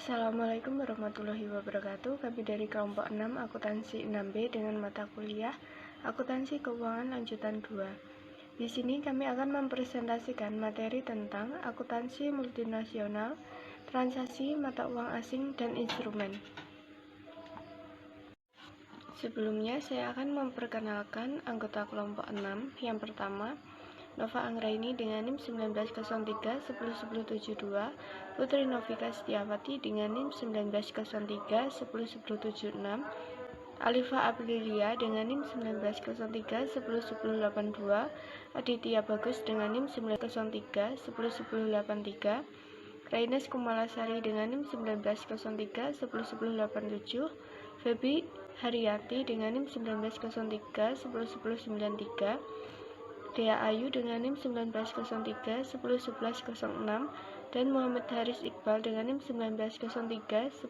Assalamualaikum warahmatullahi wabarakatuh. Kami dari kelompok 6 akuntansi 6B dengan mata kuliah akuntansi keuangan lanjutan 2. Di sini kami akan mempresentasikan materi tentang akuntansi multinasional, transaksi mata uang asing dan instrumen. Sebelumnya saya akan memperkenalkan anggota kelompok 6. Yang pertama, Nova Anggraini dengan NIM 1903-10172, Putri Novika Setiawati dengan NIM 1903-10176, Alifa Aprilia dengan NIM 1903-10182, Aditya Bagus dengan NIM 1903-10183, Raines Kumalasari dengan NIM 1903-10187, Febi Haryati dengan NIM 1903-10193, Dea Ayu dengan NIM 1903-10106, dan Muhammad Haris Iqbal dengan NIM 1903-10119.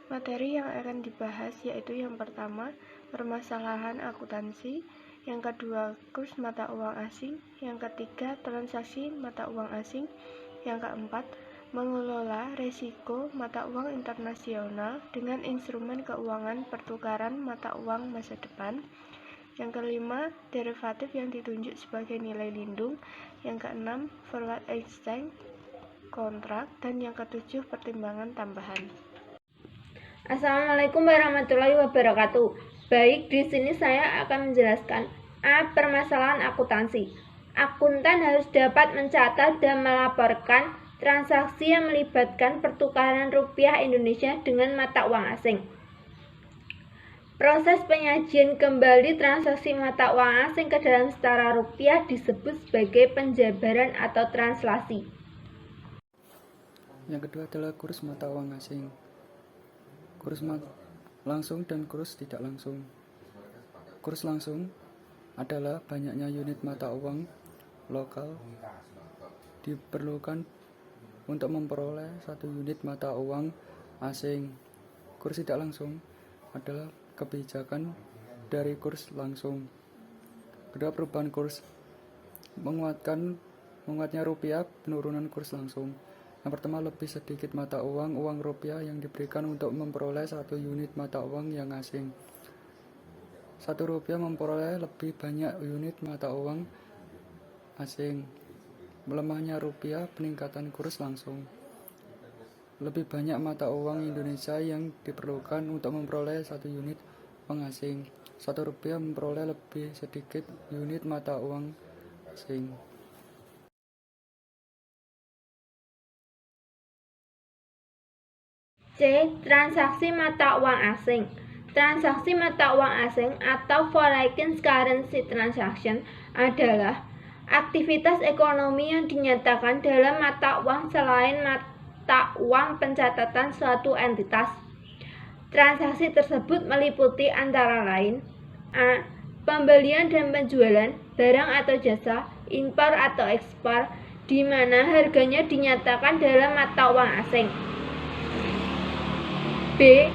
Materi yang akan dibahas yaitu yang pertama, permasalahan akuntansi, yang kedua, kurs mata uang asing, yang ketiga, transaksi mata uang asing, yang keempat, mengelola resiko mata uang internasional dengan instrumen keuangan pertukaran mata uang masa depan, yang kelima, derivatif yang ditunjuk sebagai nilai lindung, yang keenam, forward exchange kontrak, dan yang ketujuh, pertimbangan tambahan. Assalamualaikum warahmatullahi wabarakatuh. Baik, di sini saya akan menjelaskan A. Permasalahan akuntansi. Akuntan harus dapat mencatat dan melaporkan transaksi yang melibatkan pertukaran rupiah Indonesia dengan mata uang asing. Proses penyajian kembali transaksi mata uang asing ke dalam setara rupiah disebut sebagai penjabaran atau translasi. Yang kedua adalah kurs mata uang asing. Kurs langsung dan kurs tidak langsung. Kurs langsung adalah banyaknya unit mata uang lokal diperlukan untuk memperoleh satu unit mata uang asing. Kurs tidak langsung adalah kebijakan dari kurs langsung. Kedua, perubahan kurs menguatnya rupiah, penurunan kurs langsung. Yang pertama, lebih sedikit mata uang rupiah yang diberikan untuk memperoleh satu unit mata uang yang asing. Satu rupiah memperoleh lebih banyak unit mata uang asing. Melemahnya rupiah, peningkatan kurs langsung. Lebih banyak mata uang Indonesia yang diperlukan untuk memperoleh satu unit uang asing. Satu rupiah memperoleh lebih sedikit unit mata uang asing. C. Transaksi mata uang asing. Transaksi mata uang asing atau foreign currency transaction adalah aktivitas ekonomi yang dinyatakan dalam mata uang selain mata uang pencatatan suatu entitas. Transaksi tersebut meliputi antara lain A. Pembelian dan penjualan barang atau jasa, impor atau ekspor, di mana harganya dinyatakan dalam mata uang asing. B.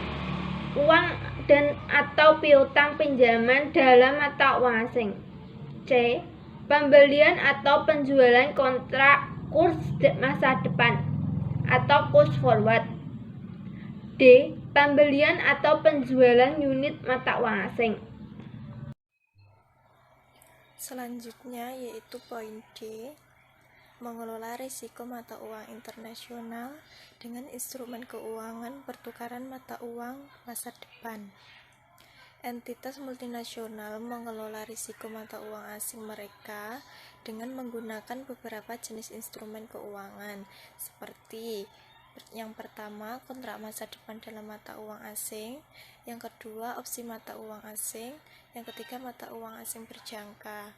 Uang dan atau piutang pinjaman dalam mata uang asing. C. Pembelian atau penjualan kontrak kurs masa depan atau kurs forward. D. Pembelian atau penjualan unit mata uang asing. Selanjutnya yaitu poin D, mengelola risiko mata uang internasional dengan instrumen keuangan pertukaran mata uang masa depan. Entitas multinasional mengelola risiko mata uang asing mereka dengan menggunakan beberapa jenis instrumen keuangan, seperti yang pertama, kontrak masa depan dalam mata uang asing, yang kedua, opsi mata uang asing, yang ketiga, mata uang asing berjangka.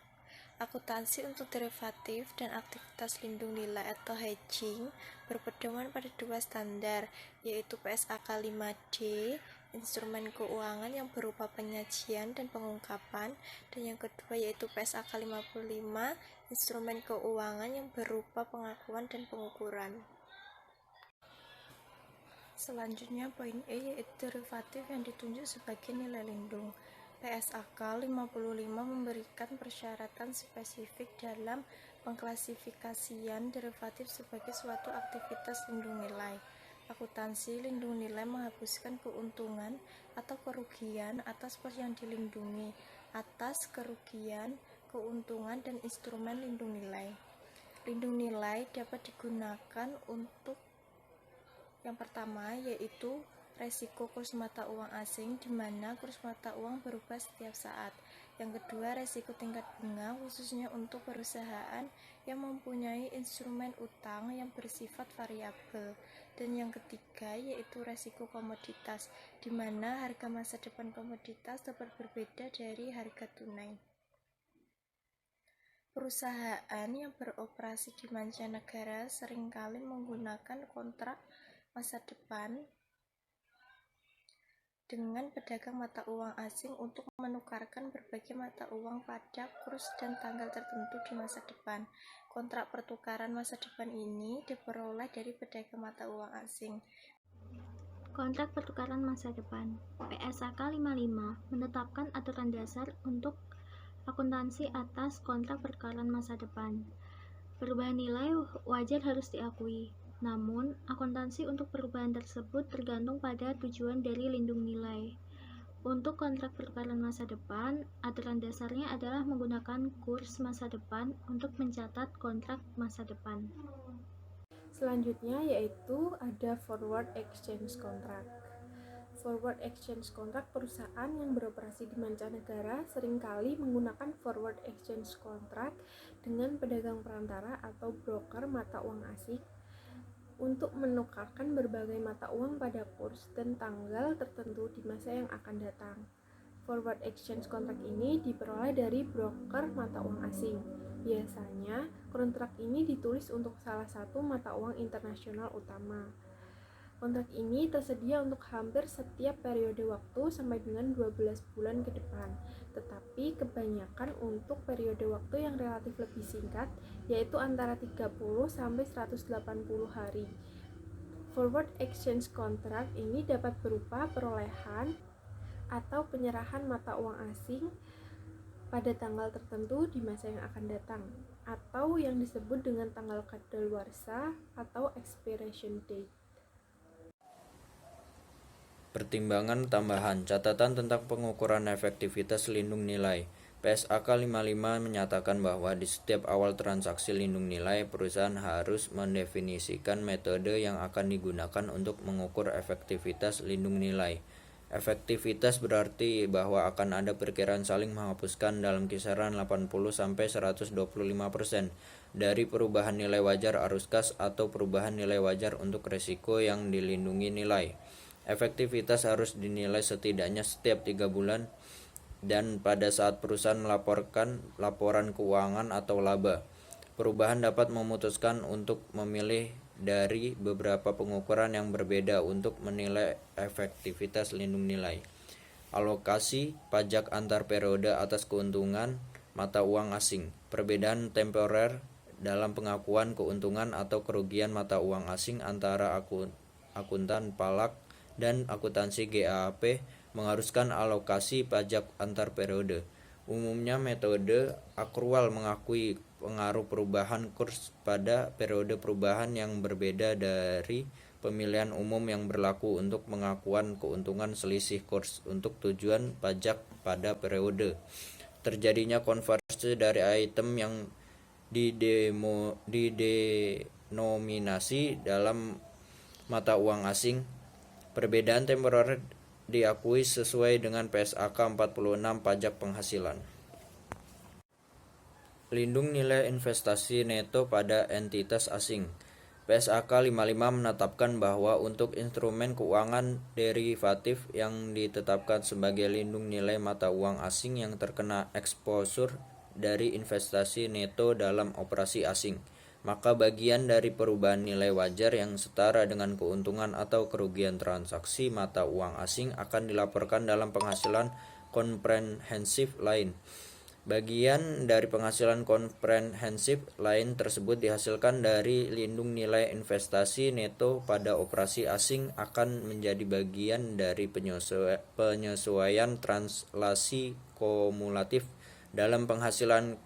Akuntansi untuk derivatif dan aktivitas lindung nilai atau hedging berpedoman pada dua standar, yaitu PSAK 5D, instrumen keuangan yang berupa penyajian dan pengungkapan, dan yang kedua yaitu PSAK 55, instrumen keuangan yang berupa pengakuan dan pengukuran. Selanjutnya poin E yaitu derivatif yang ditunjuk sebagai nilai lindung. PSAK 55 memberikan persyaratan spesifik dalam Pengklasifikasian derivatif sebagai suatu aktivitas lindung nilai. Akuntansi lindung nilai menghapuskan keuntungan atau kerugian atas pos yang dilindungi atas kerugian, keuntungan, dan instrumen lindung nilai. Lindung nilai dapat digunakan untuk yang pertama yaitu resiko kurs mata uang asing, di mana kurs mata uang berubah setiap saat. Yang kedua, resiko tingkat bunga, khususnya untuk perusahaan yang mempunyai instrumen utang yang bersifat variabel. Dan yang ketiga, yaitu resiko komoditas, di mana harga masa depan komoditas dapat berbeda dari harga tunai. Perusahaan yang beroperasi di mancanegara seringkali menggunakan kontrak masa depan dengan pedagang mata uang asing untuk menukarkan berbagai mata uang pada kurs dan tanggal tertentu di masa depan. Kontrak pertukaran masa depan ini diperoleh dari pedagang mata uang asing. Kontrak pertukaran masa depan PSAK 55 menetapkan aturan dasar untuk akuntansi atas kontrak pertukaran masa depan. Perubahan nilai wajar harus diakui. Namun, akuntansi untuk perubahan tersebut tergantung pada tujuan dari lindung nilai. Untuk kontrak pertukaran masa depan, aturan dasarnya adalah menggunakan kurs masa depan untuk mencatat kontrak masa depan. Selanjutnya yaitu ada forward exchange contract. Forward exchange contract, perusahaan yang beroperasi di mancanegara seringkali menggunakan forward exchange contract dengan pedagang perantara atau broker mata uang asing untuk menukarkan berbagai mata uang pada kurs dan tanggal tertentu di masa yang akan datang. Forward exchange contract ini diperoleh dari broker mata uang asing. Biasanya, kontrak ini ditulis untuk salah satu mata uang internasional utama. Kontrak ini tersedia untuk hampir setiap periode waktu sampai dengan 12 bulan ke depan, tetapi kebanyakan untuk periode waktu yang relatif lebih singkat, yaitu antara 30 sampai 180 hari. Forward exchange contract ini dapat berupa perolehan atau penyerahan mata uang asing pada tanggal tertentu di masa yang akan datang, atau yang disebut dengan tanggal kadaluarsa atau expiration date. Pertimbangan tambahan, catatan tentang pengukuran efektivitas lindung nilai. PSAK 55 menyatakan bahwa di setiap awal transaksi lindung nilai, perusahaan harus mendefinisikan metode yang akan digunakan untuk mengukur efektivitas lindung nilai. Efektivitas berarti bahwa akan ada perkiraan saling menghapuskan dalam kisaran 80-125% dari perubahan nilai wajar arus kas atau perubahan nilai wajar untuk resiko yang dilindungi nilai. Efektivitas harus dinilai setidaknya setiap 3 bulan dan pada saat perusahaan melaporkan laporan keuangan atau laba. Perubahan dapat memutuskan untuk memilih dari beberapa pengukuran yang berbeda untuk menilai efektivitas lindung nilai. Alokasi pajak antar periode atas keuntungan mata uang asing. Perbedaan temporer dalam pengakuan keuntungan atau kerugian mata uang asing antara akuntan palak dan akuntansi GAAP mengharuskan alokasi pajak antar periode. Umumnya metode akrual mengakui pengaruh perubahan kurs pada periode perubahan yang berbeda dari pemilihan umum yang berlaku untuk pengakuan keuntungan selisih kurs untuk tujuan pajak pada periode. Terjadinya konversi dari item yang didenominasi dalam mata uang asing. Perbedaan temporer diakui sesuai dengan PSAK 46 pajak penghasilan. Lindung nilai investasi neto pada entitas asing. PSAK 55 menetapkan bahwa untuk instrumen keuangan derivatif yang ditetapkan sebagai lindung nilai mata uang asing yang terkena eksposur dari investasi neto dalam operasi asing, maka bagian dari perubahan nilai wajar yang setara dengan keuntungan atau kerugian transaksi mata uang asing akan dilaporkan dalam penghasilan komprehensif lain. Bagian dari penghasilan komprehensif lain tersebut dihasilkan dari lindung nilai investasi neto pada operasi asing akan menjadi bagian dari penyesuaian translasi kumulatif dalam penghasilan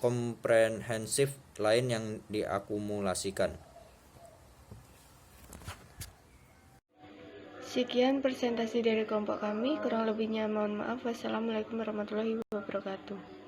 komprehensif lain yang diakumulasikan. Sekian presentasi dari kelompok kami, kurang lebihnya mohon maaf. Wassalamualaikum warahmatullahi wabarakatuh.